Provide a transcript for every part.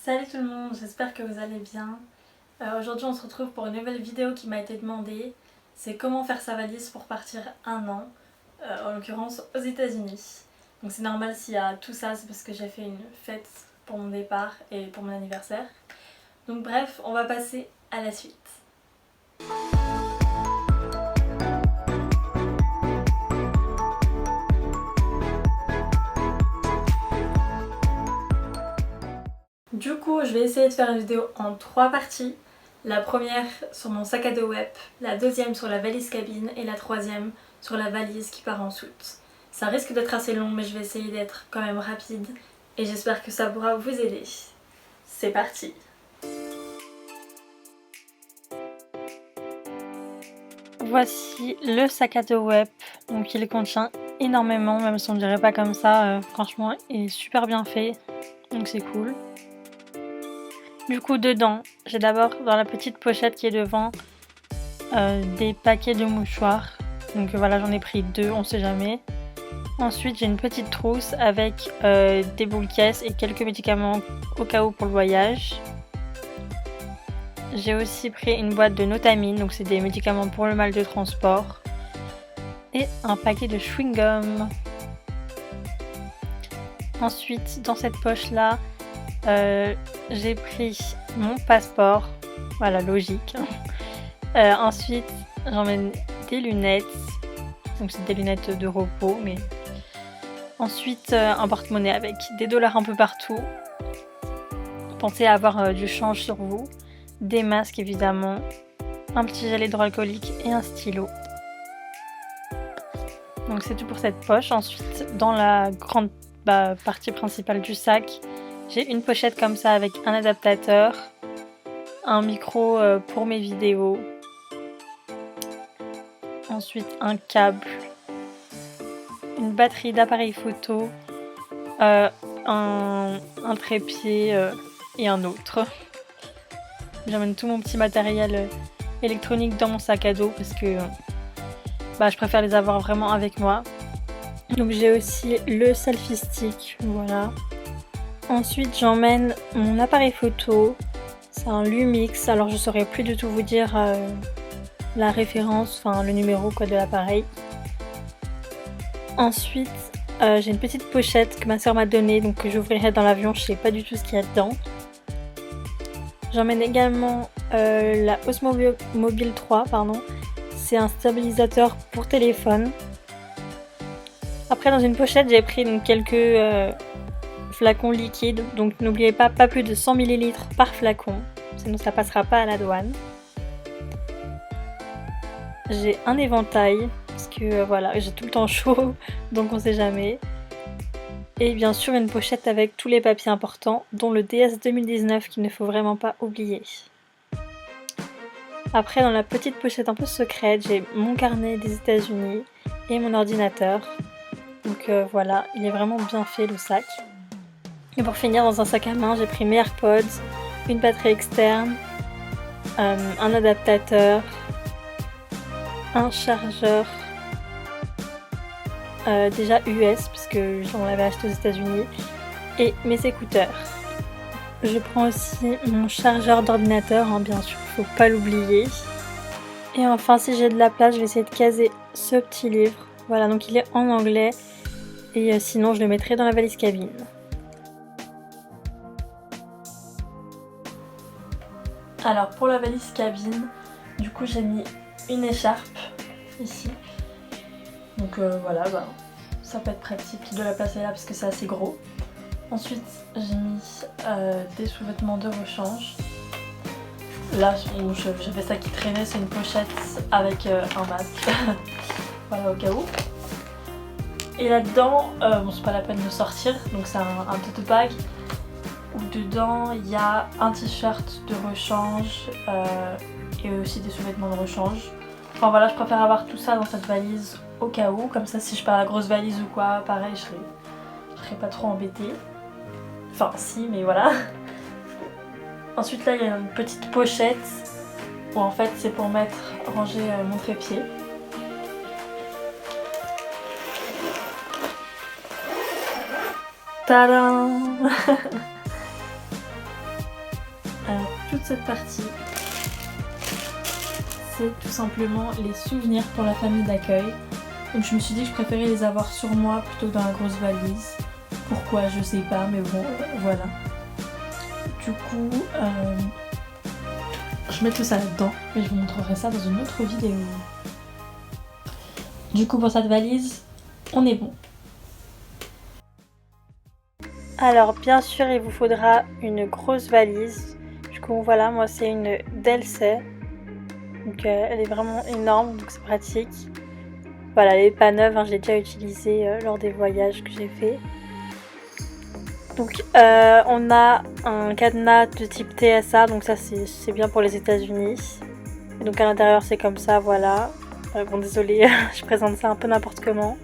Salut tout le monde, j'espère que vous allez bien. Aujourd'hui on se retrouve pour une nouvelle vidéo qui m'a été demandée. C'est comment faire sa valise pour partir un an, en l'occurrence aux États-Unis. Donc c'est normal s'il y a tout ça, c'est parce que j'ai fait une fête pour mon départ et pour mon anniversaire. Donc bref, on va passer à la suite. Du coup, je vais essayer de faire une vidéo en 3 parties. La première sur mon sac à dos web, la deuxième sur la valise cabine et la troisième sur la valise qui part en soute. Ça risque d'être assez long mais je vais essayer d'être quand même rapide et j'espère que ça pourra vous aider. C'est parti! Voici le sac à dos web, donc il contient énormément, même si on ne dirait pas comme ça, franchement il est super bien fait, donc c'est cool. Du coup dedans, j'ai d'abord dans la petite pochette qui est devant des paquets de mouchoirs. Donc voilà, j'en ai pris 2, on sait jamais. Ensuite j'ai une petite trousse avec des boules caisses et quelques médicaments au cas où pour le voyage. J'ai aussi pris une boîte de Notamine, donc c'est des médicaments pour le mal de transport. Et un paquet de chewing-gum. Ensuite dans cette poche là, j'ai pris mon passeport, voilà, logique. Ensuite j'emmène des lunettes, donc c'est des lunettes de repos, mais ensuite un porte-monnaie avec des dollars un peu partout. Pensez à avoir du change sur vous, des masques évidemment, un petit gel hydroalcoolique et un stylo. Donc c'est tout pour cette poche. Ensuite dans la grande partie principale du sac, j'ai une pochette comme ça avec un adaptateur, un micro pour mes vidéos, ensuite un câble, une batterie d'appareil photo, un trépied et un autre. J'emmène tout mon petit matériel électronique dans mon sac à dos parce que je préfère les avoir vraiment avec moi. Donc j'ai aussi le selfie stick, voilà. Ensuite j'emmène mon appareil photo, c'est un Lumix, alors je saurais plus du tout vous dire la référence, enfin le numéro de l'appareil. Ensuite j'ai une petite pochette que ma soeur m'a donnée, donc que j'ouvrirai dans l'avion, je sais pas du tout ce qu'il y a dedans. J'emmène également la Osmo Mobile 3, c'est un stabilisateur pour téléphone. Après dans une pochette j'ai pris donc, quelques flacons liquides, donc n'oubliez pas plus de 100 ml par flacon, sinon ça passera pas à la douane. J'ai un éventail, parce que voilà, j'ai tout le temps chaud, donc on sait jamais. Et bien sûr une pochette avec tous les papiers importants, dont le DS 2019 qu'il ne faut vraiment pas oublier. Après dans la petite pochette un peu secrète, j'ai mon carnet des États-Unis et mon ordinateur. Donc voilà, il est vraiment bien fait le sac. Et pour finir, dans un sac à main, j'ai pris mes AirPods, une batterie externe, un adaptateur, un chargeur déjà US puisque j'en l'avais acheté aux États-Unis, et mes écouteurs. Je prends aussi mon chargeur d'ordinateur, bien sûr, faut pas l'oublier. Et enfin, si j'ai de la place, je vais essayer de caser ce petit livre. Voilà, donc il est en anglais et sinon je le mettrai dans la valise cabine. Alors pour la valise cabine, du coup j'ai mis une écharpe ici. Donc voilà, ça peut être pratique de la placer là parce que c'est assez gros. Ensuite j'ai mis des sous-vêtements de rechange. Là j'avais ça qui traînait, c'est une pochette avec un masque. Voilà, au cas où. Et là-dedans, c'est pas la peine de sortir, donc c'est un tote bag où dedans il y a un t-shirt de rechange et aussi des sous-vêtements de rechange. Enfin voilà, je préfère avoir tout ça dans cette valise au cas où, comme ça si je pars la grosse valise ou quoi, pareil, je serais pas trop embêtée. Enfin si, mais voilà. Ensuite là il y a une petite pochette où en fait c'est pour ranger mon trépied. Tadam! cette partie, c'est tout simplement les souvenirs pour la famille d'accueil. Donc je me suis dit que je préférais les avoir sur moi plutôt que dans la grosse valise. Pourquoi, je sais pas, mais bon, voilà. Du coup, je mets tout ça là-dedans et je vous montrerai ça dans une autre vidéo. Du coup, pour cette valise, on est bon. Alors, bien sûr, il vous faudra une grosse valise. Du coup, voilà, moi c'est une Delsey. Donc, elle est vraiment énorme, donc c'est pratique. Voilà, elle n'est pas neuve, hein, je l'ai déjà utilisée lors des voyages que j'ai fait. Donc on a un cadenas de type TSA, donc ça c'est bien pour les États-Unis. Et donc à l'intérieur c'est comme ça, voilà. Bon désolée, je présente ça un peu n'importe comment,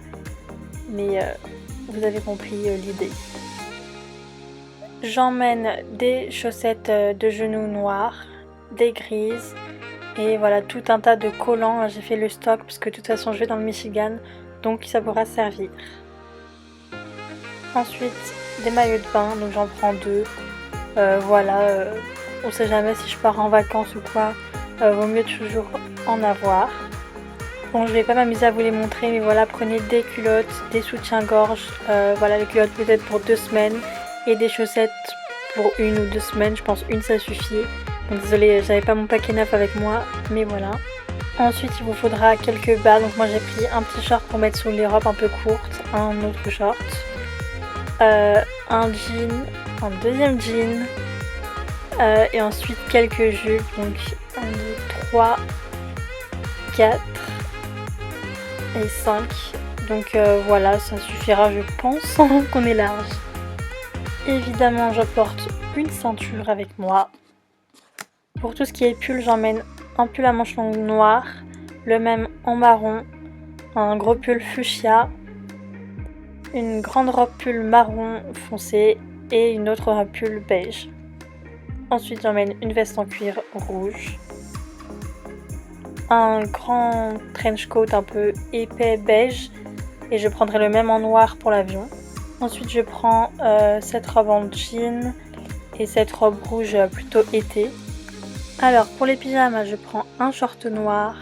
mais vous avez compris l'idée. J'emmène des chaussettes de genoux noires, des grises et voilà tout un tas de collants. J'ai fait le stock parce que de toute façon je vais dans le Michigan, donc ça pourra servir. Ensuite des maillots de bain, donc j'en prends 2. Voilà, on sait jamais si je pars en vacances ou quoi, vaut mieux toujours en avoir. Bon, je vais pas m'amuser à vous les montrer, mais voilà, prenez des culottes, des soutiens-gorge, voilà, les culottes peut-être pour 2 semaines et des chaussettes pour 1 ou 2 semaines, je pense une ça suffit. Donc désolée, j'avais pas mon paquet neuf avec moi, mais voilà. Ensuite, il vous faudra quelques bas, donc moi j'ai pris un petit short pour mettre sous les robes un peu courtes, un autre short. Un jean, un deuxième jean et ensuite quelques jupes, donc 1, 2, 3, 4 et 5, donc voilà, ça suffira je pense qu'on est large. Évidemment je porte une ceinture avec moi. Pour tout ce qui est pull, j'emmène un pull à manches longues noir, le même en marron, un gros pull fuchsia, une grande robe pull marron foncé et une autre robe pull beige. Ensuite j'emmène une veste en cuir rouge, un grand trench coat un peu épais beige et je prendrai le même en noir pour l'avion. Ensuite je prends cette robe en jean et cette robe rouge plutôt été. Alors pour les pyjamas je prends un short noir,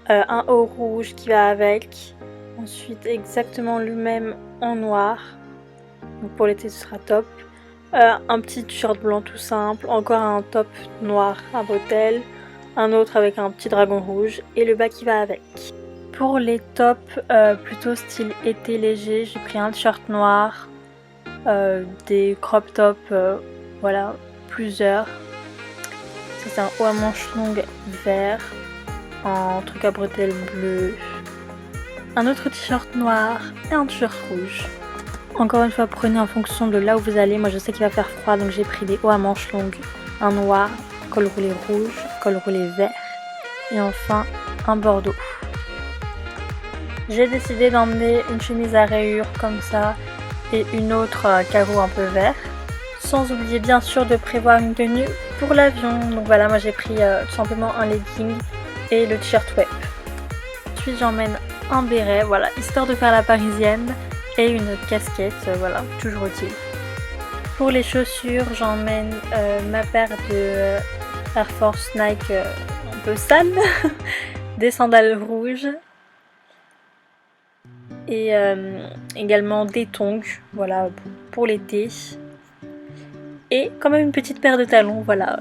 un haut rouge qui va avec. Ensuite exactement le même en noir, donc pour l'été ce sera top. Un petit t-shirt blanc tout simple, encore un top noir à bretelles, un autre avec un petit dragon rouge et le bas qui va avec. Pour les tops plutôt style été léger, j'ai pris un t-shirt noir, des crop tops, voilà, plusieurs. Ça c'est un haut à manches longues vert, un truc à bretelles bleu, un autre t-shirt noir et un t-shirt rouge. Encore une fois, prenez en fonction de là où vous allez. Moi je sais qu'il va faire froid, donc j'ai pris des hauts à manches longues, un noir, col roulé rouge, col roulé vert et enfin un bordeaux. J'ai décidé d'emmener une chemise à rayures comme ça et une autre carreau un peu vert. Sans oublier bien sûr de prévoir une tenue pour l'avion. Donc voilà, moi j'ai pris tout simplement un legging et le t-shirt web. Ensuite j'emmène un béret, voilà, histoire de faire la parisienne, et une casquette, voilà, toujours utile. Pour les chaussures, j'emmène ma paire de Air Force Nike un peu sale, des sandales rouges, et également des tongs, voilà, pour l'été. Et quand même une petite paire de talons, voilà.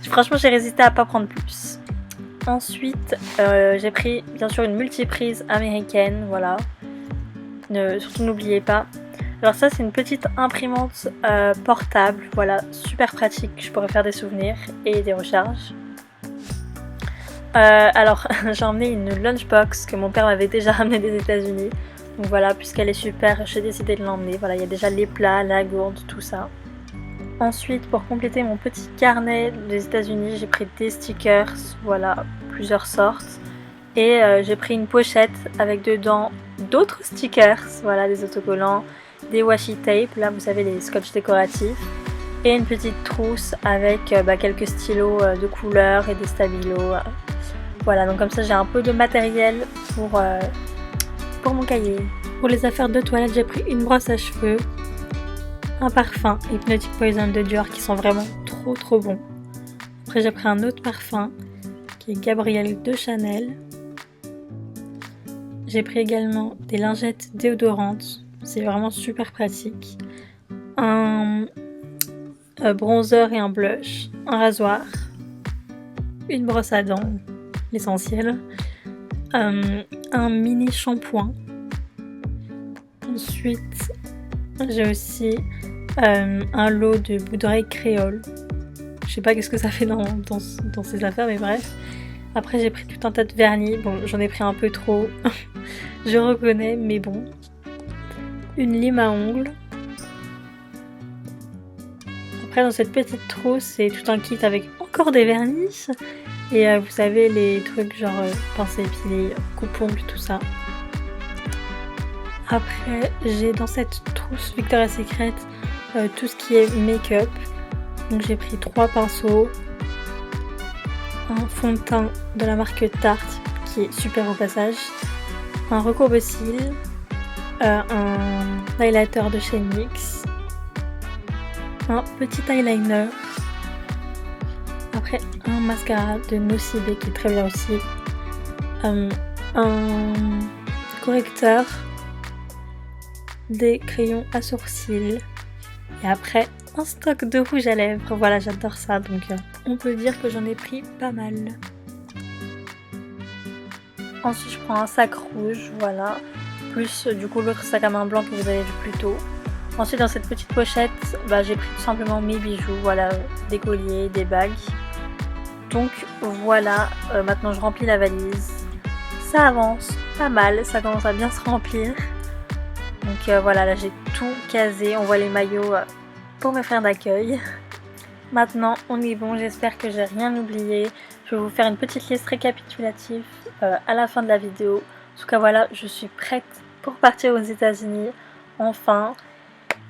Franchement, j'ai résisté à pas prendre plus. Ensuite, j'ai pris bien sûr une multiprise américaine, voilà. Surtout n'oubliez pas. Alors ça, c'est une petite imprimante portable, voilà, super pratique. Je pourrais faire des souvenirs et des recharges. Alors, j'ai emmené une lunchbox que mon père m'avait déjà ramenée des États-Unis. Donc voilà, puisqu'elle est super, j'ai décidé de l'emmener. Voilà, il y a déjà les plats, la gourde, tout ça. Ensuite, pour compléter mon petit carnet des États-Unis, j'ai pris des stickers, voilà, plusieurs sortes. Et j'ai pris une pochette avec dedans d'autres stickers, voilà, des autocollants, des washi tape, là vous savez les scotch décoratifs, et une petite trousse avec quelques stylos de couleurs et des stabilos. Voilà, donc comme ça j'ai un peu de matériel pour mon cahier. Pour les affaires de toilette, j'ai pris une brosse à cheveux, un parfum Hypnotic Poison de Dior qui sont vraiment trop bons. Après j'ai pris un autre parfum qui est Gabrielle de Chanel. J'ai pris également des lingettes déodorantes, c'est vraiment super pratique. Un bronzer et un blush, un rasoir, une brosse à dents, l'essentiel, un mini shampoing. Ensuite, j'ai aussi un lot de bouts d'oreilles créole. Je sais pas qu'est-ce que ça fait dans ces affaires, mais bref. Après, j'ai pris tout un tas de vernis. Bon, j'en ai pris un peu trop, je reconnais, mais bon. Une lime à ongles. Après, dans cette petite trousse, c'est tout un kit avec encore des vernis. Et vous savez, les trucs genre pince à épiler, coupe-ongles, tout ça. Après, j'ai dans cette trousse Victoria's Secret tout ce qui est make-up. Donc j'ai pris 3 pinceaux, un fond de teint de la marque Tarte qui est super au passage, un recourbe-cils, un highlighter de chez NYX, un petit eyeliner, après un mascara de Nocibé qui est très bien aussi, un correcteur, des crayons à sourcils et après un stock de rouge à lèvres. Voilà, j'adore ça, donc on peut dire que j'en ai pris pas mal. Ensuite je prends un sac rouge, voilà, plus du coup l'autre sac à main blanc que vous avez vu plus tôt. Ensuite dans cette petite pochette, j'ai pris tout simplement mes bijoux, voilà, des colliers, des bagues. Donc voilà, maintenant je remplis la valise. Ça avance pas mal, ça commence à bien se remplir. Donc voilà, là j'ai tout casé, on voit les maillots pour mes frères d'accueil. Maintenant on est bon, j'espère que j'ai rien oublié. Je vais vous faire une petite liste récapitulative à la fin de la vidéo. En tout cas voilà, je suis prête pour partir aux États-Unis, enfin.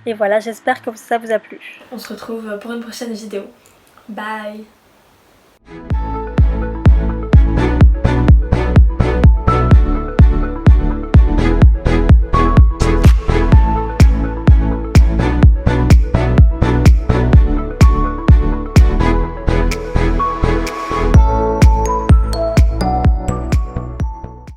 Et voilà, j'espère que ça vous a plu. On se retrouve pour une prochaine vidéo. Bye!